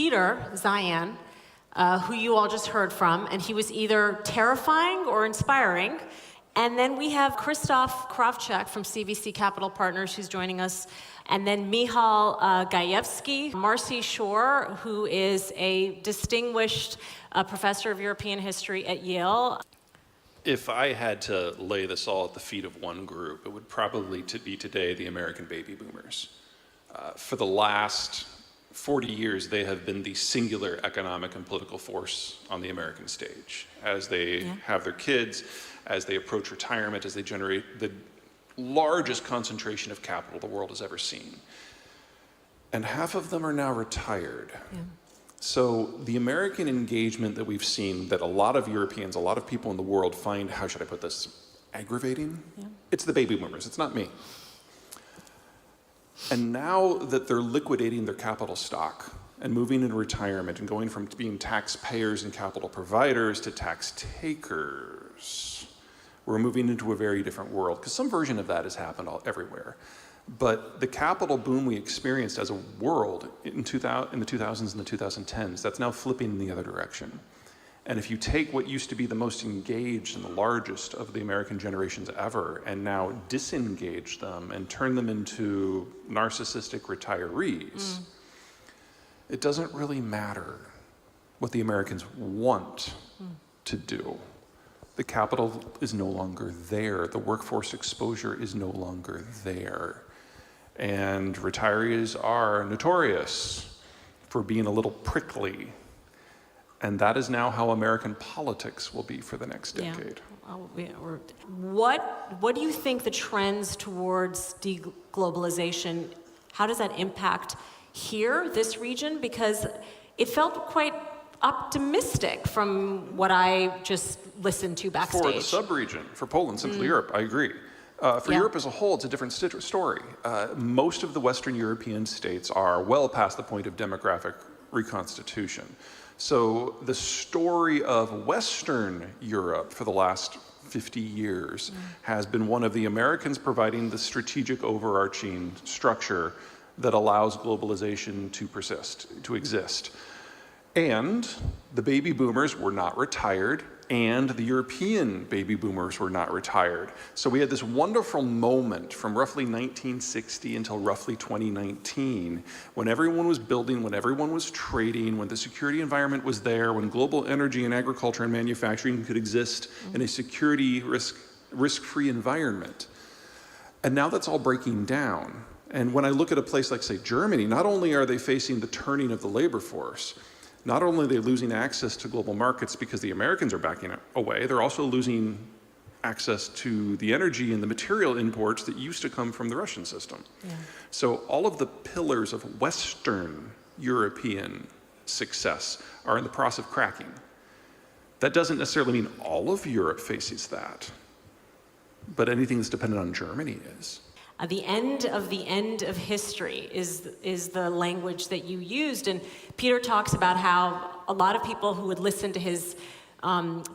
Peter Zeihan, who you all just heard from, and he was either terrifying or inspiring. And then we have Christoph Kravchuk from CVC Capital Partners, who's joining us. And then Michal Gajewski, Marcy Shore, who is a distinguished professor of European history at Yale. If I had to lay this all at the feet of one group, it would probably be today the American baby boomers. For the last 40 years, they have been the singular economic and political force on the American stage. As they have their kids, as they approach retirement, as they generate the largest concentration of capital the world has ever seen. And half of them are now retired. So the American engagement that we've seen, that a lot of Europeans, a lot of people in the world find, how should I put this, aggravating? It's the baby boomers, it's not me. And now that they're liquidating their capital stock and moving into retirement and going from being taxpayers and capital providers to tax takers, we're moving into a very different world, because some version of that has happened everywhere. But the capital boom we experienced as a world in the 2000s and the 2010s, that's now flipping in the other direction. And if you take what used to be the most engaged and the largest of the American generations ever, and now disengage them and turn them into narcissistic retirees, it doesn't really matter what the Americans want to do. The capital is no longer there. The workforce exposure is no longer there. And retirees are notorious for being a little prickly. And that is now how American politics will be for the next decade. What do you think the trends towards deglobalization, how does that impact here, this region? Because it felt quite optimistic from what I just listened to backstage. For the sub-region, for Poland, Central Europe, I agree. For Europe as a whole, it's a different story. Most of the Western European states are well past the point of demographic reconstitution. So the story of Western Europe for the last 50 years has been one of the Americans providing the strategic overarching structure that allows globalization to persist, to exist. And the baby boomers were not retired, and the European baby boomers were not retired. So we had this wonderful moment from roughly 1960 until roughly 2019, when everyone was building, when everyone was trading, when the security environment was there, when global energy and agriculture and manufacturing could exist in a security risk-free environment. And now that's all breaking down. And when I look at a place like, say, Germany, not only are they facing the turning of the labor force, not only are they losing access to global markets because the Americans are backing away, they're also losing access to the energy and the material imports that used to come from the Russian system. So all of the pillars of Western European success are in the process of cracking. That doesn't necessarily mean all of Europe faces that, but anything that's dependent on Germany is. The end of history is the language that you used. And Peter talks about how a lot of people who would listen to his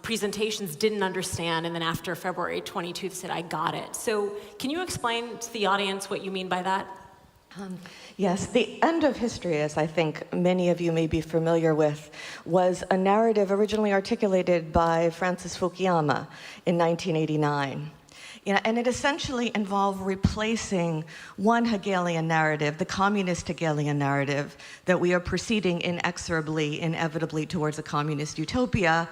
presentations didn't understand, and then after February 22nd said, I got it. So can you explain to the audience what you mean by that? Yes, the end of history, as I think many of you may be familiar with, was a narrative originally articulated by Francis Fukuyama in 1989. And it essentially involved replacing one Hegelian narrative, the communist Hegelian narrative, that we are proceeding inexorably, inevitably towards a communist utopia,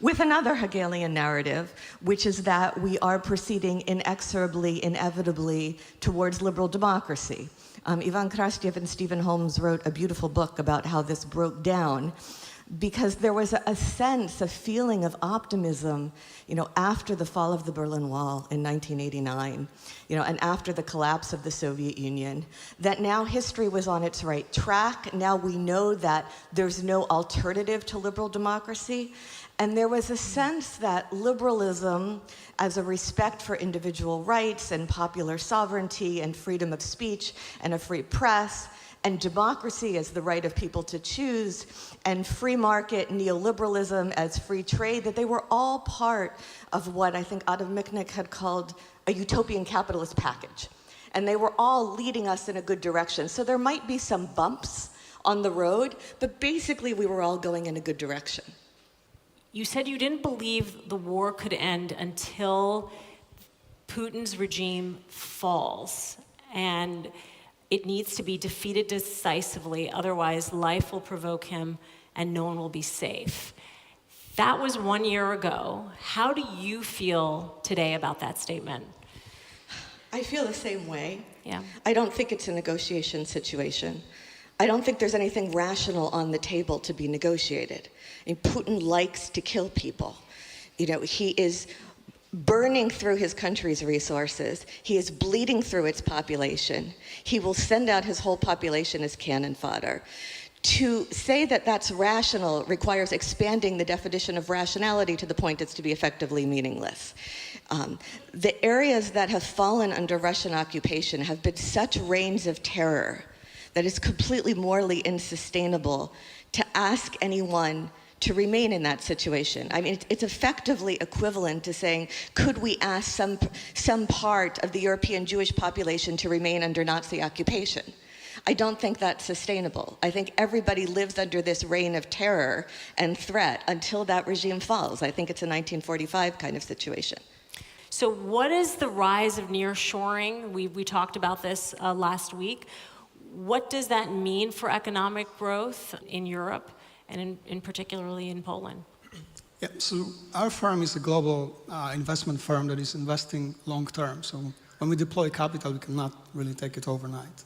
with another Hegelian narrative, which is that we are proceeding inexorably, inevitably towards liberal democracy. Ivan Krastev and Stephen Holmes wrote a beautiful book about how this broke down, because there was a sense, a feeling of optimism, after the fall of the Berlin Wall in 1989, and after the collapse of the Soviet Union, that now history was on its right track. Now we know that there's no alternative to liberal democracy. And there was a sense that liberalism, as a respect for individual rights and popular sovereignty and freedom of speech and a free press, and democracy as the right of people to choose, and free market neoliberalism as free trade, that they were all part of what I think Adam Michnik had called a utopian capitalist package. And they were all leading us in a good direction. So there might be some bumps on the road, but basically we were all going in a good direction. You said you didn't believe the war could end until Putin's regime falls, and it needs to be defeated decisively, otherwise life will provoke him and no one will be safe. That was 1 year ago. How do you feel today about that statement? I feel the same way. Yeah. I don't think it's a negotiation situation. I don't think there's anything rational on the table to be negotiated. I mean, Putin likes to kill people. You know, he is burning through his country's resources. He is bleeding through its population. He will send out his whole population as cannon fodder. To say that that's rational requires expanding the definition of rationality to the point it's to be effectively meaningless. The areas that have fallen under Russian occupation have been such reigns of terror that it's completely morally insustainable to ask anyone to remain in that situation. I mean, it's effectively equivalent to saying, could we ask some part of the European Jewish population to remain under Nazi occupation? I don't think that's sustainable. I think everybody lives under this reign of terror and threat until that regime falls. I think it's a 1945 kind of situation. So what is the rise of nearshoring? We talked about this last week. What does that mean for economic growth in Europe and in particularly in Poland? Yeah, so our firm is a global investment firm that is investing long term. So when we deploy capital, we cannot really take it overnight.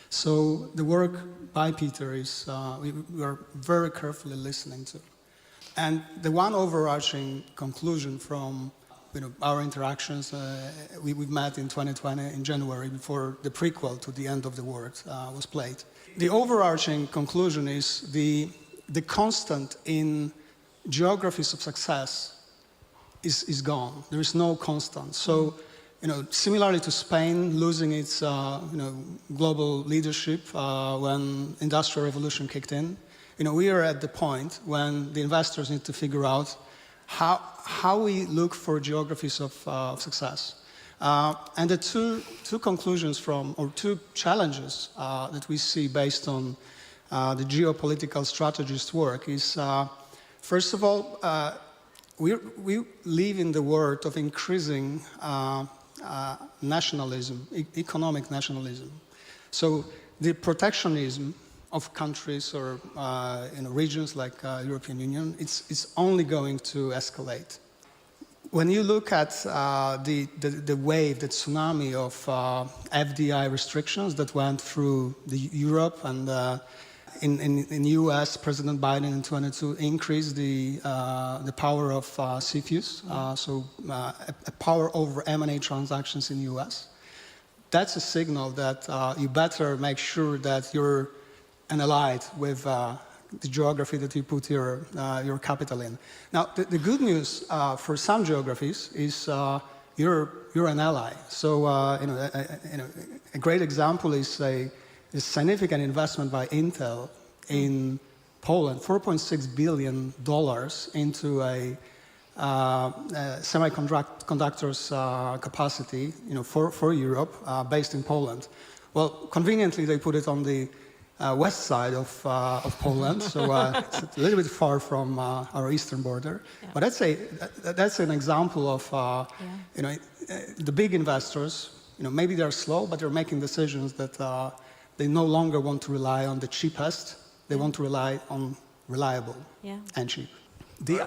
So the work by Peter is we are very carefully listening to. And the one overarching conclusion from our interactions, we've met in 2020 in January before the prequel to the end of the work was played. The overarching conclusion is the constant in geographies of success is gone. There is no constant. So, similarly to Spain losing its global leadership when Industrial Revolution kicked in, we are at the point when the investors need to figure out how we look for geographies of success. And the two conclusions or two challenges that we see based on the geopolitical strategist work is, first of all, we live in the world of increasing nationalism, economic nationalism. So the protectionism of countries or regions like European Union, it's only going to escalate. When you look at the wave, the tsunami of FDI restrictions that went through Europe and in US, President Biden in 2022 increased the power of CFIUS, so a power over M&A transactions in the US. That's a signal that you better make sure that you're an ally with the geography that you put your capital in. Now, the good news for some geographies is you're an ally. So, a great example is a significant investment by Intel in Poland, $4.6 billion into a semiconductors capacity, for Europe, based in Poland. Well, conveniently, they put it on the west side of Poland, so it's a little bit far from our eastern border. Yeah. But that's an example of the big investors. Maybe they're slow, but they're making decisions that they no longer want to rely on the cheapest. They want to rely on reliable and cheap.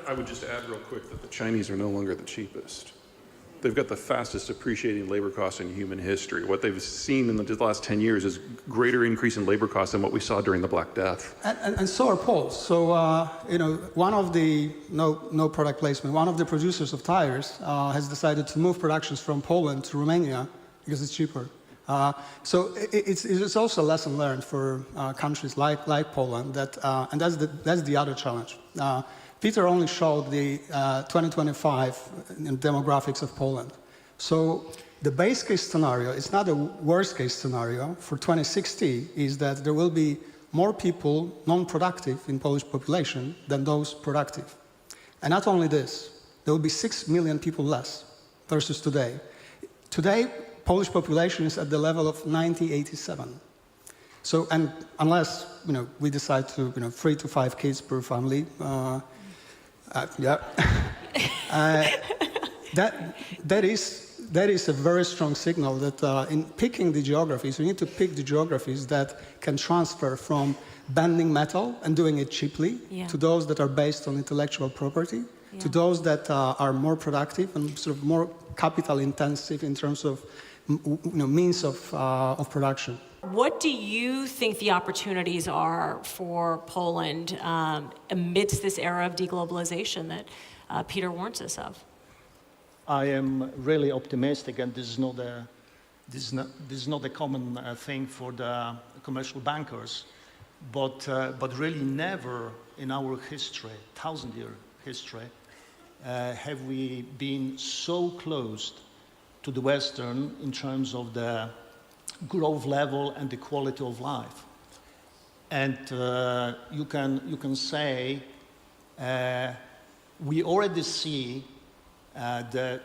I would just add real quick that the Chinese are no longer the cheapest. They've got the fastest appreciating labor costs in human history. What they've seen in the last 10 years is greater increase in labor costs than what we saw during the Black Death. And so are Poles. So, one of the, no product placement, one of the producers of tires has decided to move productions from Poland to Romania because it's cheaper. So it's also a lesson learned for countries like Poland, and that's the other challenge. Peter only showed the 2025 demographics of Poland. So the base case scenario, it's not a worst case scenario, for 2060 is that there will be more people non-productive in Polish population than those productive. And not only this, there will be 6 million people less versus today. Today, Polish population is at the level of 1987. So, and unless we decide to 3 to 5 kids per family, that is a very strong signal that in picking the geographies, we need to pick the geographies that can transfer from bending metal and doing it cheaply to those that are based on intellectual property, to those that are more productive and sort of more capital intensive in terms of means of production. What do you think the opportunities are for Poland amidst this era of deglobalization that Peter warns us of? I am really optimistic, and this is not a common thing for the commercial bankers, but really never in our history, 1,000-year history, have we been so close to the Western in terms of the growth level and the quality of life. And you can say we already see the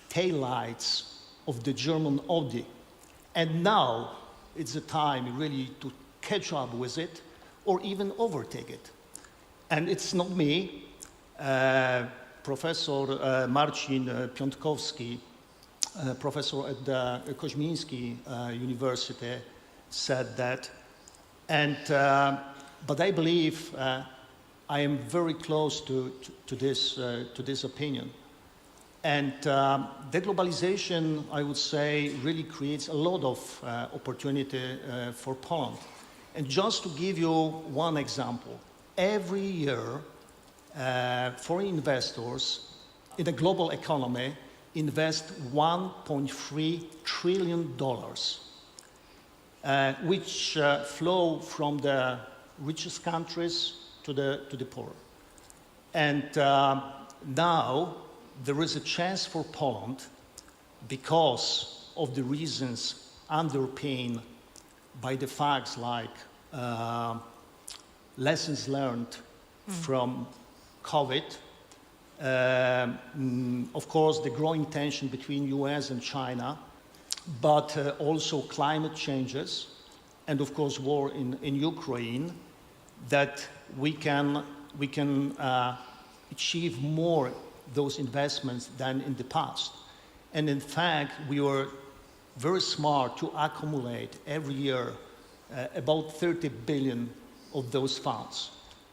taillights of the German Audi, and now it's the time really to catch up with it or even overtake it. And it's not me. Professor Marcin Piątkowski, professor at the Koźmiński University, said that. And but I believe I am very close to this opinion. And deglobalization, I would say, really creates a lot of opportunity for Poland. And just to give you one example, every year, foreign investors in the global economy invest $1.3 trillion, which flow from the richest countries to the poor. And now there is a chance for Poland, because of the reasons underpinned by the facts like lessons learned from COVID, of course, the growing tension between US and China, but also climate changes, and of course, war in Ukraine, that we can achieve more those investments than in the past. And in fact, we were very smart to accumulate every year about 30 billion of those funds.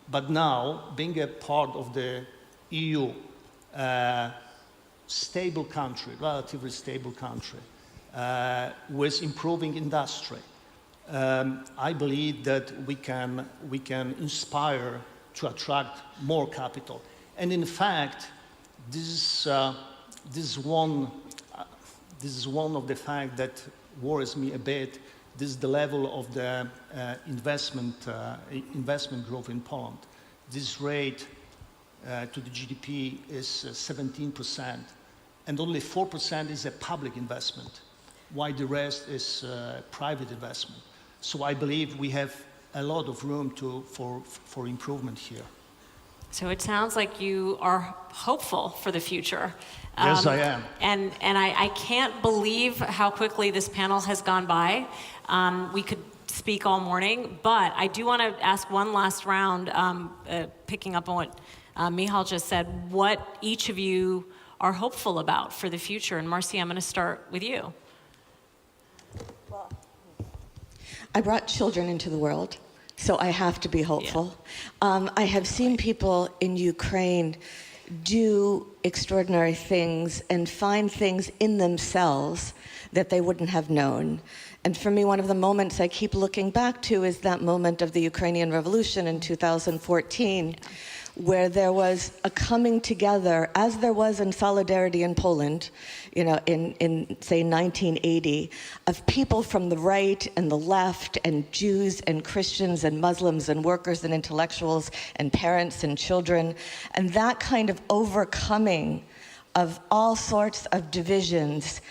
But now, being a part of the EU, stable country, relatively stable country, with improving industry, I believe that we can inspire to attract more capital. And in fact, this is one of the facts that worries me a bit. This is the level of the investment growth in Poland. This rate to the GDP is 17%, and only 4% is a public investment, while the rest is private investment. So I believe we have a lot of room for improvement here. So it sounds like you are hopeful for the future. Yes, I am. And I can't believe how quickly this panel has gone by. We could speak all morning, but I do want to ask one last round, picking up on what Michal just said, what each of you are hopeful about for the future. And Marcy, I'm going to start with you. Well, I brought children into the world, so I have to be hopeful. Yeah. I have seen people in Ukraine do extraordinary things and find things in themselves that they wouldn't have known. And for me, one of the moments I keep looking back to is that moment of the Ukrainian Revolution in 2014, where there was a coming together, as there was in Solidarity in Poland, in say 1980, of people from the right and the left, and Jews and Christians and Muslims and workers and intellectuals and parents and children, and that kind of overcoming of all sorts of divisions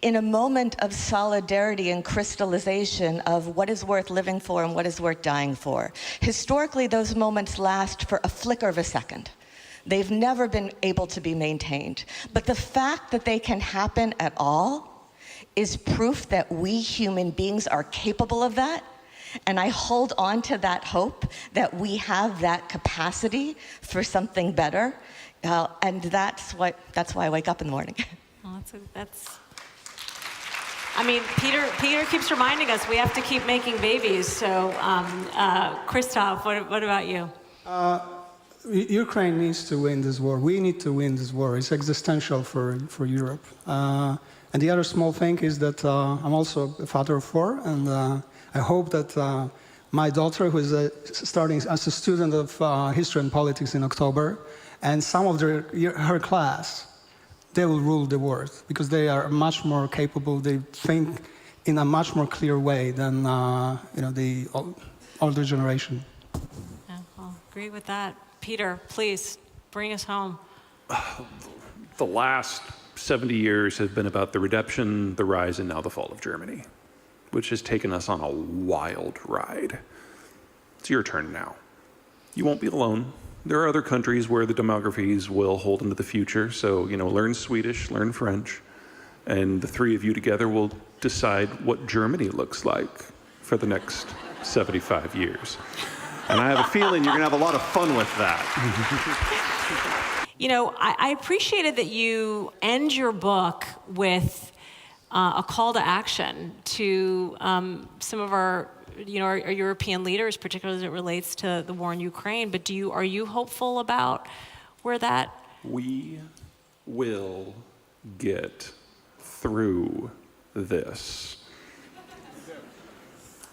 in a moment of solidarity and crystallization of what is worth living for and what is worth dying for. Historically, those moments last for a flicker of a second. They've never been able to be maintained. But the fact that they can happen at all is proof that we human beings are capable of that, And I hold on to that hope that we have that capacity for something better. And that's why I wake up in the morning. Well, I mean, Peter keeps reminding us we have to keep making babies. So, Christoph, what about you? Ukraine needs to win this war. We need to win this war. It's existential for Europe. And the other small thing is that I'm also a father of 4, and I hope that my daughter, who is starting as a student of history and politics in October, and some of her class, they will rule the world because they are much more capable. They think in a much more clear way than the older generation. Yeah, I'll agree with that. Peter, please bring us home. The last 70 years have been about the redemption, the rise, and now the fall of Germany, which has taken us on a wild ride. It's your turn now. You won't be alone. There are other countries where the demographies will hold into the future, so learn Swedish, learn French, and the 3 of you together will decide what Germany looks like for the next 75 years. And I have a feeling you're going to have a lot of fun with that. I appreciated that you end your book with a call to action to some of our European leaders, particularly as it relates to the war in Ukraine. But are you hopeful about where that? We will get through this.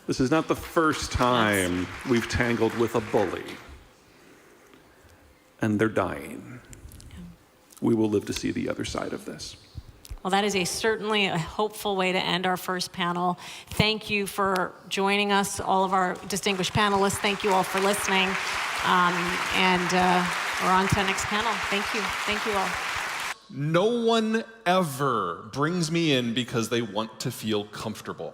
This is not the first time we've tangled with a bully. And they're dying. We will live to see the other side of this. Well, that is certainly a hopeful way to end our first panel. Thank you for joining us, all of our distinguished panelists. Thank you all for listening. And we're on to the next panel. Thank you. Thank you all. No one ever brings me in because they want to feel comfortable.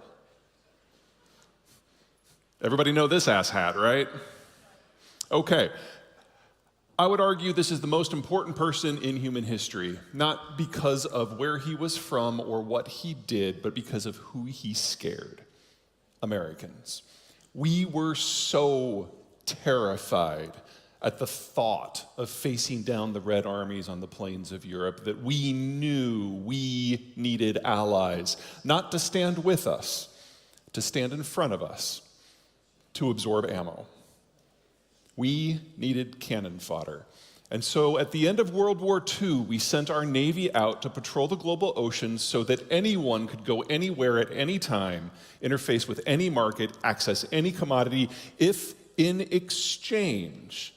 Everybody know this asshat, right? Okay. I would argue this is the most important person in human history, not because of where he was from or what he did, but because of who he scared. Americans. We were so terrified at the thought of facing down the Red Armies on the plains of Europe that we knew we needed allies, not to stand with us, to stand in front of us, to absorb ammo. We needed cannon fodder. And so at the end of World War II, we sent our Navy out to patrol the global oceans so that anyone could go anywhere at any time, interface with any market, access any commodity, if in exchange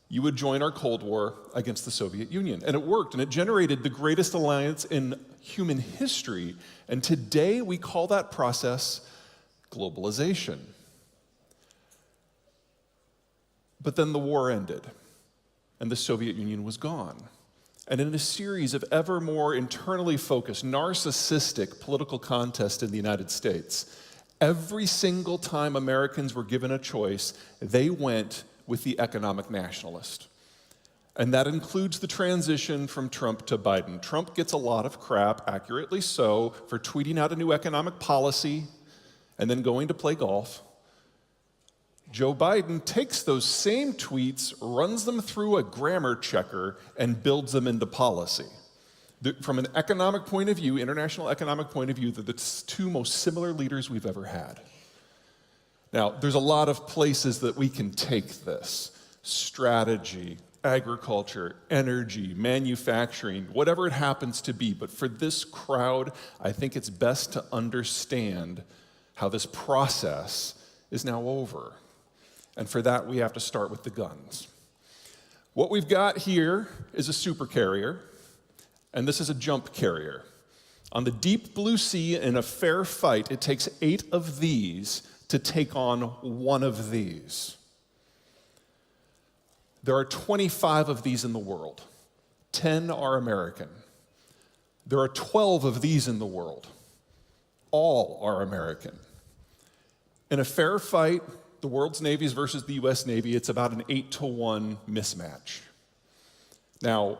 you would join our Cold War against the Soviet Union. And it worked, and it generated the greatest alliance in human history. And today we call that process globalization. But then the war ended, and the Soviet Union was gone. And in a series of ever more internally focused, narcissistic political contests in the United States, every single time Americans were given a choice, they went with the economic nationalist. And that includes the transition from Trump to Biden. Trump gets a lot of crap, accurately so, for tweeting out a new economic policy and then going to play golf. Joe Biden takes those same tweets, runs them through a grammar checker, and builds them into policy. From an economic point of view, international economic point of view, they're the 2 most similar leaders we've ever had. Now, there's a lot of places that we can take this. Strategy, agriculture, energy, manufacturing, whatever it happens to be. But for this crowd, I think it's best to understand how this process is now over. And for that, we have to start with the guns. What we've got here is a supercarrier, and this is a jump carrier. On the deep blue sea, in a fair fight, it takes 8 of these to take on 1 of these. There are 25 of these in the world. 10 are American. There are 12 of these in the world. All are American. In a fair fight, the world's navies versus the US Navy, it's about an 8-to-1 mismatch. Now,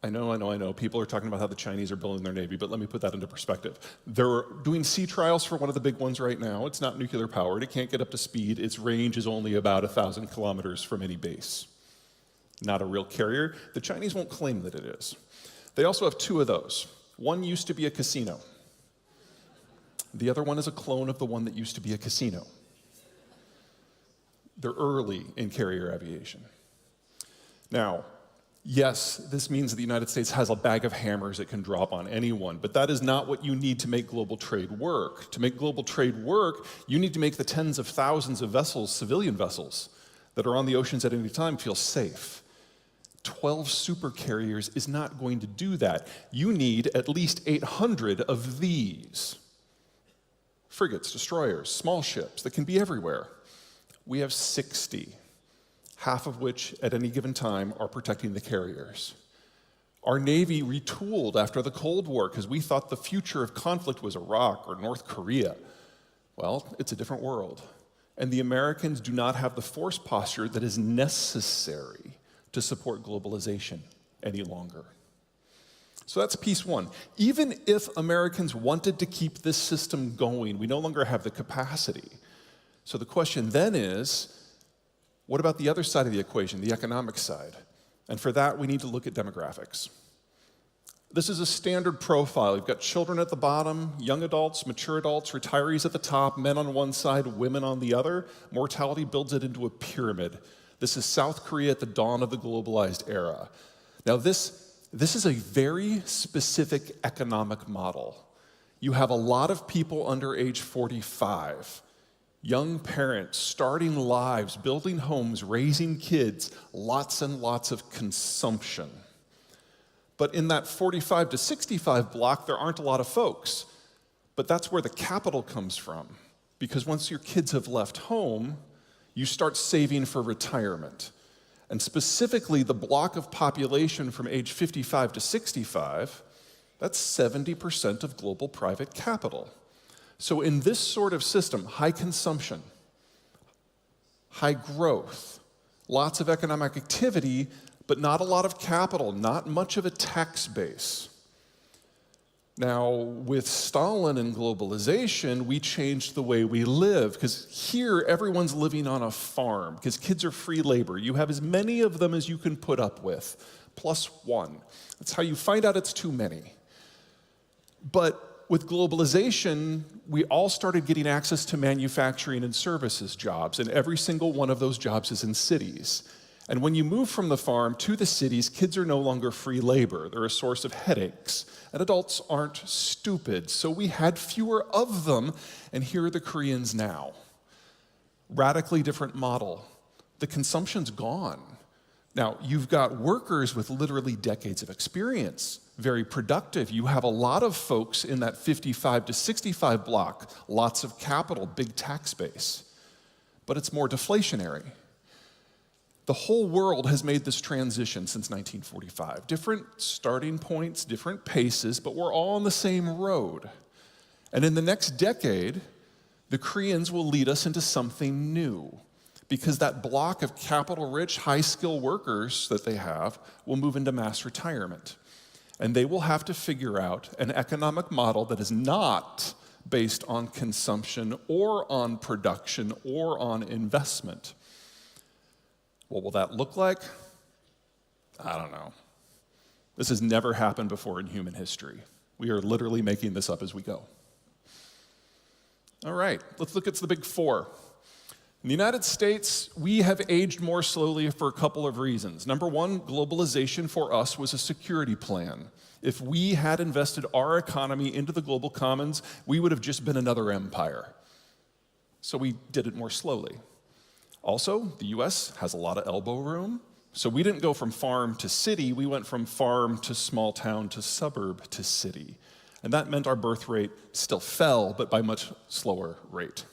I know. People are talking about how the Chinese are building their Navy, but let me put that into perspective. They're doing sea trials for one of the big ones right now. It's not nuclear powered. It can't get up to speed. Its range is only about 1,000 kilometers from any base. Not a real carrier. The Chinese won't claim that it is. They also have 2 of those. One used to be a casino. The other one is a clone of the one that used to be a casino. They're early in carrier aviation. Now, yes, this means that the United States has a bag of hammers it can drop on anyone, but that is not what you need to make global trade work. To make global trade work, you need to make the tens of thousands of vessels, civilian vessels, that are on the oceans at any time feel safe. 12 supercarriers is not going to do that. You need at least 800 of these. Frigates, destroyers, small ships that can be everywhere. We have 60. Half of which at any given time are protecting the carriers. Our Navy retooled after the Cold War because we thought the future of conflict was Iraq or North Korea. Well, it's a different world. And the Americans do not have the force posture that is necessary to support globalization any longer. So that's piece one. Even if Americans wanted to keep this system going, we no longer have the capacity. So the question then is, what about the other side of the equation, the economic side? And for that, we need to look at demographics. This is a standard profile. You've got children at the bottom, young adults, mature adults, retirees at the top, men on one side, women on the other. Mortality builds it into a pyramid. This is South Korea at the dawn of the globalized era. Now, this is a very specific economic model. You have a lot of people under age 45. Young parents starting lives, building homes, raising kids, lots and lots of consumption. But in that 45 to 65 block, there aren't a lot of folks. But that's where the capital comes from. Because once your kids have left home, you start saving for retirement. And specifically, the block of population from age 55 to 65, that's 70% of global private capital. So in this sort of system, high consumption, high growth, lots of economic activity, but not a lot of capital, not much of a tax base. Now, with Stalin and globalization, we changed the way we live, because here everyone's living on a farm, because kids are free labor. You have as many of them as you can put up with, plus one. That's how you find out it's too many. But with globalization, we all started getting access to manufacturing and services jobs, and every single one of those jobs is in cities. And when you move from the farm to the cities, kids are no longer free labor. They're a source of headaches. And adults aren't stupid, so we had fewer of them, and here are the Koreans now. Radically different model. The consumption's gone. Now, you've got workers with literally decades of experience, very productive. You have a lot of folks in that 55 to 65 block, lots of capital, big tax base. But it's more deflationary. The whole world has made this transition since 1945. Different starting points, different paces, but we're all on the same road. And in the next decade, the Koreans will lead us into something new, because that block of capital-rich, high-skill workers that they have will move into mass retirement. And they will have to figure out an economic model that is not based on consumption or on production or on investment. What will that look like? I don't know. This has never happened before in human history. We are literally making this up as we go. All right, let's look at the big four. In the United States, we have aged more slowly for a couple of reasons. Number one, globalization for us was a security plan. If we had invested our economy into the global commons, we would have just been another empire. So we did it more slowly. Also, the US has a lot of elbow room, so we didn't go from farm to city, we went from farm to small town to suburb to city. And that meant our birth rate still fell, but by much slower rate.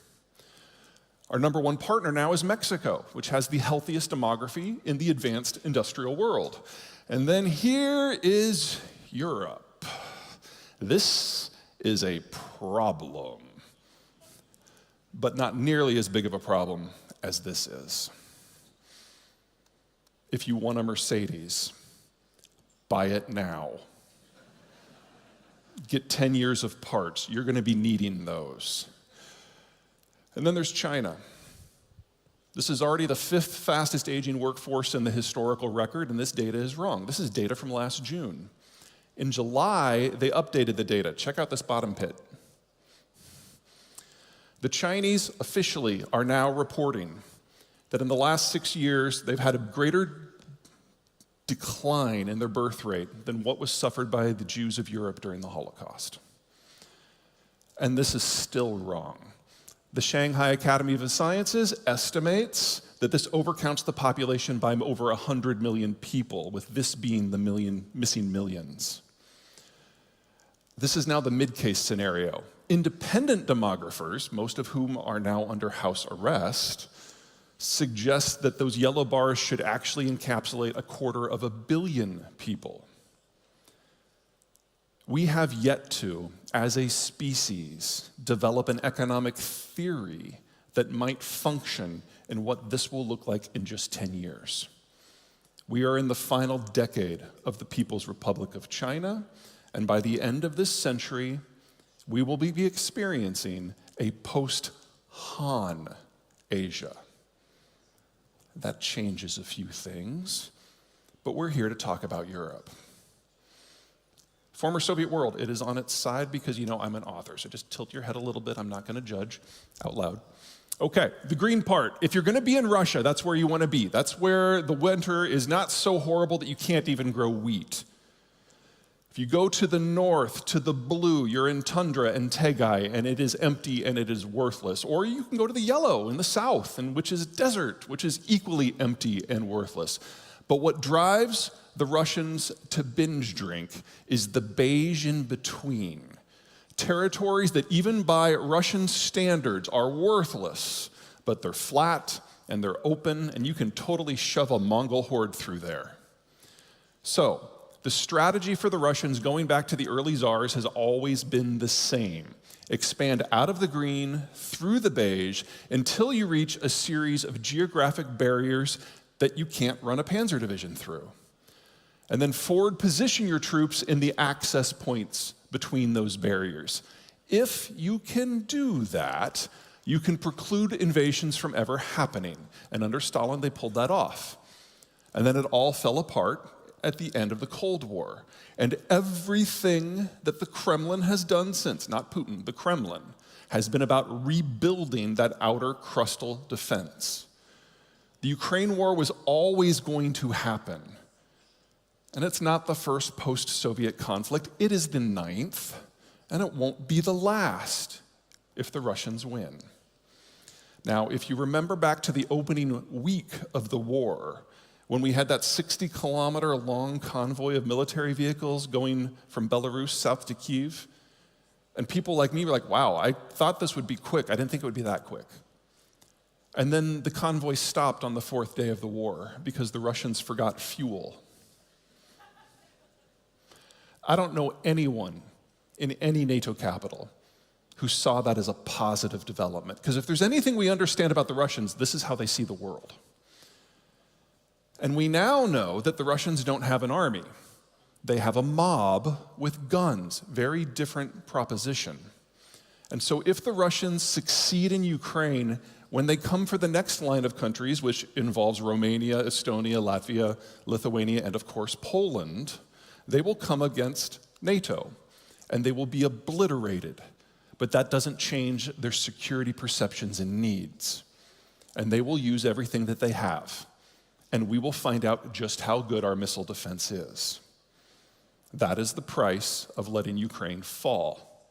Our number one partner now is Mexico, which has the healthiest demography in the advanced industrial world. And then here is Europe. This is a problem, but not nearly as big of a problem as this is. If you want a Mercedes, buy it now. Get 10 years of parts. You're going to be needing those. And then there's China. This is already the 5th fastest aging workforce in the historical record, and this data is wrong. This is data from last June. In July, they updated the data. Check out this bottom pit. The Chinese officially are now reporting that in the last 6 years, they've had a greater decline in their birth rate than what was suffered by the Jews of Europe during the Holocaust. And this is still wrong. The Shanghai Academy of Sciences estimates that this overcounts the population by over 100 million people, with this being the missing millions. This is now the mid-case scenario. Independent demographers, most of whom are now under house arrest, suggest that those yellow bars should actually encapsulate 250 million people. We have yet to, as a species, develop an economic theory that might function in what this will look like in just 10 years. We are in the final decade of the People's Republic of China, and by the end of this century, we will be experiencing a post-Han Asia. That changes a few things, but we're here to talk about Europe. Former Soviet world, it is on its side because, you know, I'm an author, so just tilt your head a little bit. I'm not going to judge out loud. Okay, the green part. If you're going to be in Russia, that's where you want to be. That's where the winter is not so horrible that you can't even grow wheat. If you go to the north, to the blue, you're in tundra and Tegai, and it is empty and it is worthless. Or you can go to the yellow in the south, and which is desert, which is equally empty and worthless. But what drives the Russians to binge drink is the beige in between. Territories that even by Russian standards are worthless, but they're flat and they're open, and you can totally shove a Mongol horde through there. So, the strategy for the Russians going back to the early czars has always been the same. Expand out of the green, through the beige, until you reach a series of geographic barriers that you can't run a panzer division through. And then forward position your troops in the access points between those barriers. If you can do that, you can preclude invasions from ever happening. And under Stalin, they pulled that off. And then it all fell apart at the end of the Cold War. And everything that the Kremlin has done since, not Putin, the Kremlin, has been about rebuilding that outer crustal defense. The Ukraine war was always going to happen. And it's not the first post-Soviet conflict. It is the 9th, and it won't be the last if the Russians win. Now, if you remember back to the opening week of the war, when we had that 60-kilometer-long convoy of military vehicles going from Belarus south to Kyiv, and people like me were like, wow, I thought this would be quick. I didn't think it would be that quick. And then the convoy stopped on the 4th day of the war because the Russians forgot fuel. I don't know anyone in any NATO capital who saw that as a positive development. Because if there's anything we understand about the Russians, this is how they see the world. And we now know that the Russians don't have an army. They have a mob with guns. Very different proposition. And so if the Russians succeed in Ukraine, when they come for the next line of countries, which involves Romania, Estonia, Latvia, Lithuania, and of course Poland, they will come against NATO, and they will be obliterated. But that doesn't change their security perceptions and needs. And they will use everything that they have. And we will find out just how good our missile defense is. That is the price of letting Ukraine fall.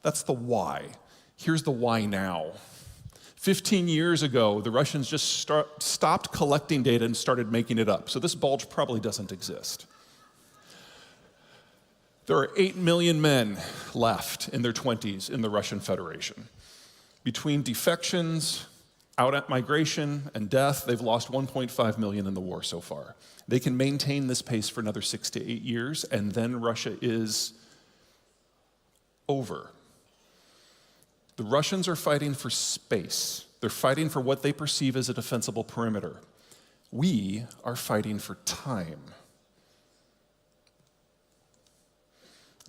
That's the why. Here's the why now. 15 years ago, the Russians just stopped collecting data and started making it up. So this bulge probably doesn't exist. There are 8 million men left in their 20s in the Russian Federation. Between defections, out migration, and death, they've lost 1.5 million in the war so far. They can maintain this pace for another 6 to 8 years, and then Russia is over. The Russians are fighting for space. They're fighting for what they perceive as a defensible perimeter. We are fighting for time.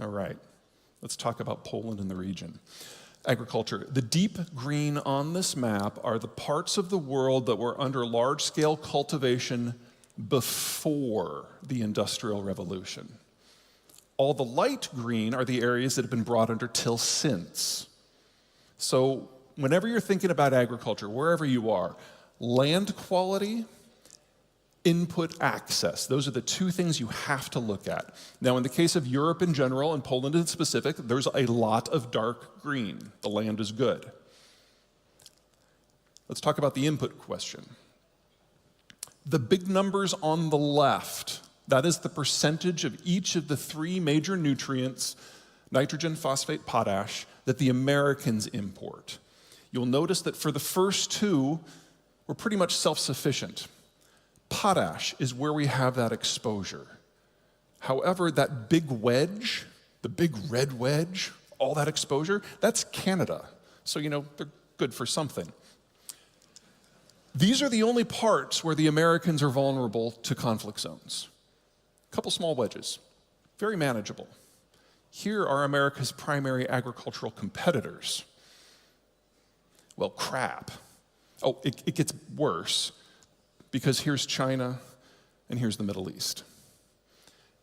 All right, let's talk about Poland and the region. Agriculture. The deep green on this map are the parts of the world that were under large-scale cultivation before the Industrial Revolution. All the light green are the areas that have been brought under till since. So whenever you're thinking about agriculture, wherever you are, land quality, input access. Those are the two things you have to look at. Now, in the case of Europe in general and Poland in specific, there's a lot of dark green. The land is good. Let's talk about the input question. The big numbers on the left, that is the percentage of each of the three major nutrients, nitrogen, phosphate, potash, that the Americans import. You'll notice that for the first two, we're pretty much self-sufficient. Potash is where we have that exposure. However, that big wedge, the big red wedge, all that exposure, that's Canada. So, they're good for something. These are the only parts where the Americans are vulnerable to conflict zones. A couple small wedges, very manageable. Here are America's primary agricultural competitors. Well, crap. Oh, it gets worse. Because here's China, and here's the Middle East.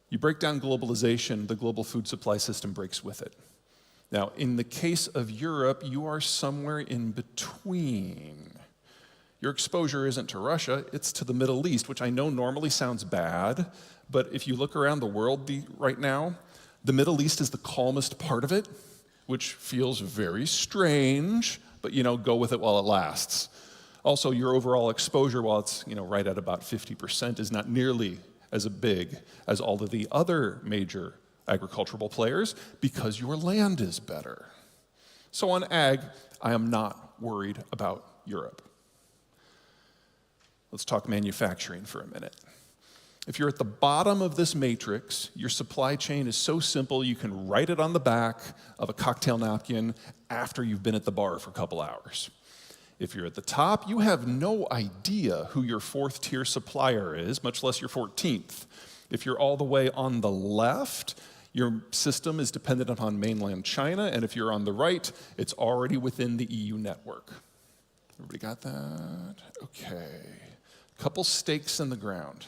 You break down globalization, the global food supply system breaks with it. Now, in the case of Europe, you are somewhere in between. Your exposure isn't to Russia, it's to the Middle East, which I know normally sounds bad, but if you look around the world right now, the Middle East is the calmest part of it, which feels very strange, but go with it while it lasts. Also, your overall exposure, while it's right at about 50%, is not nearly as big as all of the other major agricultural players because your land is better. So on ag, I am not worried about Europe. Let's talk manufacturing for a minute. If you're at the bottom of this matrix, your supply chain is so simple you can write it on the back of a cocktail napkin after you've been at the bar for a couple hours. If you're at the top, you have no idea who your fourth-tier supplier is, much less your 14th. If you're all the way on the left, your system is dependent upon mainland China, and if you're on the right, it's already within the EU network. Everybody got that? Okay. Couple stakes in the ground.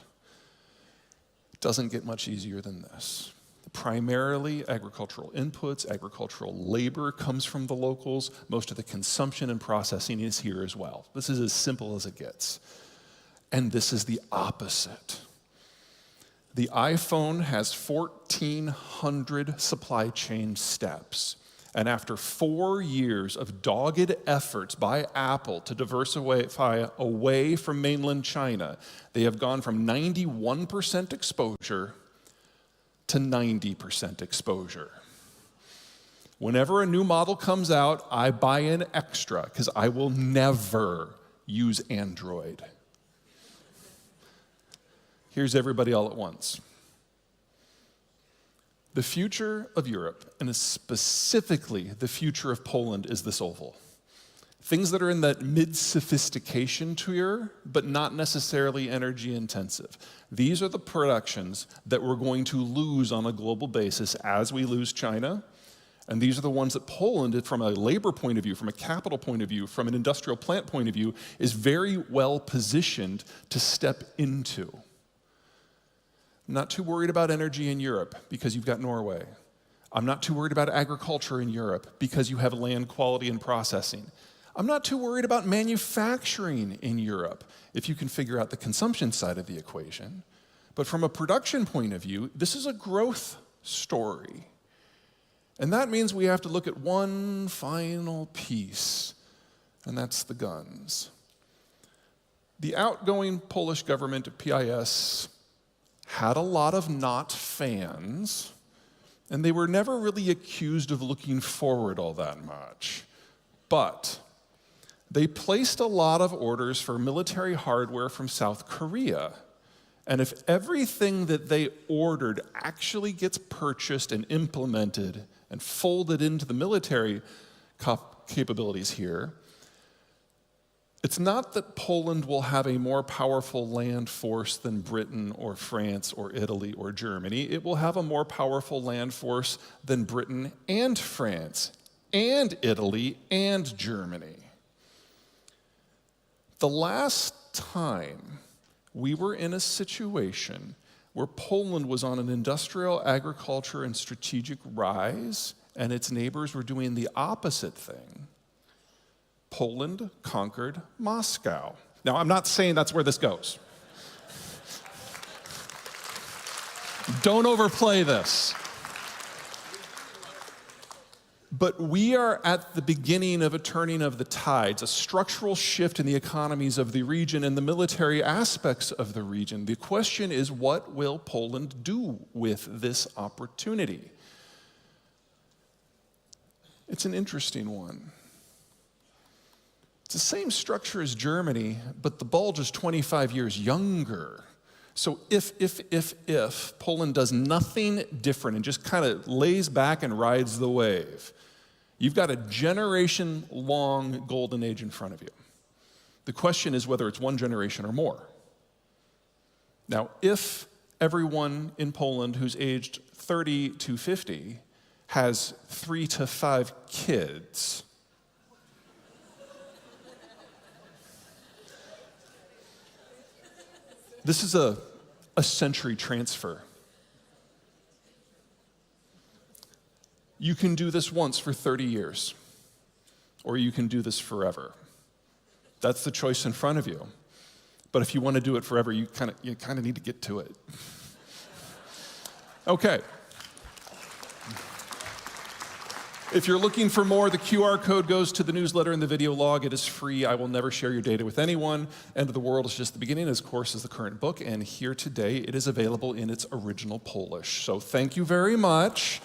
It doesn't get much easier than this. Primarily agricultural inputs, agricultural labor comes from the locals. Most of the consumption and processing is here as well. This is as simple as it gets. And this is the opposite. The iPhone has 1,400 supply chain steps. And after 4 years of dogged efforts by Apple to diversify away from mainland China, they have gone from 91% exposure to 90% exposure. Whenever a new model comes out, I buy an extra because I will never use Android. Here's everybody all at once. The future of Europe, and specifically the future of Poland, is this oval. Things that are in that mid-sophistication tier, but not necessarily energy intensive. These are the productions that we're going to lose on a global basis as we lose China. And these are the ones that Poland, from a labor point of view, from a capital point of view, from an industrial plant point of view, is very well positioned to step into. I'm not too worried about energy in Europe because you've got Norway. I'm not too worried about agriculture in Europe because you have land quality and processing. I'm not too worried about manufacturing in Europe if you can figure out the consumption side of the equation. But from a production point of view, this is a growth story. And that means we have to look at one final piece, and that's the guns. The outgoing Polish government, PIS, had a lot of not fans, and they were never really accused of looking forward all that much. But they placed a lot of orders for military hardware from South Korea. And if everything that they ordered actually gets purchased and implemented and folded into the military capabilities here, It's not that Poland will have a more powerful land force than Britain or France or Italy or Germany. It will have a more powerful land force than Britain and France and Italy and Germany. The last time we were in a situation where Poland was on an industrial, agriculture, and strategic rise, and its neighbors were doing the opposite thing, Poland conquered Moscow. Now, I'm not saying that's where this goes. Don't overplay this. But we are at the beginning of a turning of the tides, a structural shift in the economies of the region and the military aspects of the region. The question is, what will Poland do with this opportunity? It's an interesting one. It's the same structure as Germany, but the bulge is 25 years younger. So if Poland does nothing different and just kind of lays back and rides the wave, you've got a generation-long golden age in front of you. The question is whether it's one generation or more. Now, if everyone in Poland who's aged 30 to 50 has 3 to 5 kids, this is a century transfer. You can do this once for 30 years, or you can do this forever. That's the choice in front of you. But if you want to do it forever, you kind of need to get to it. Okay. If you're looking for more, the QR code goes to the newsletter and the video log. It is free. I will never share your data with anyone. End of the World is just the beginning. This course is the current book, and here today it is available in its original Polish. So thank you very much.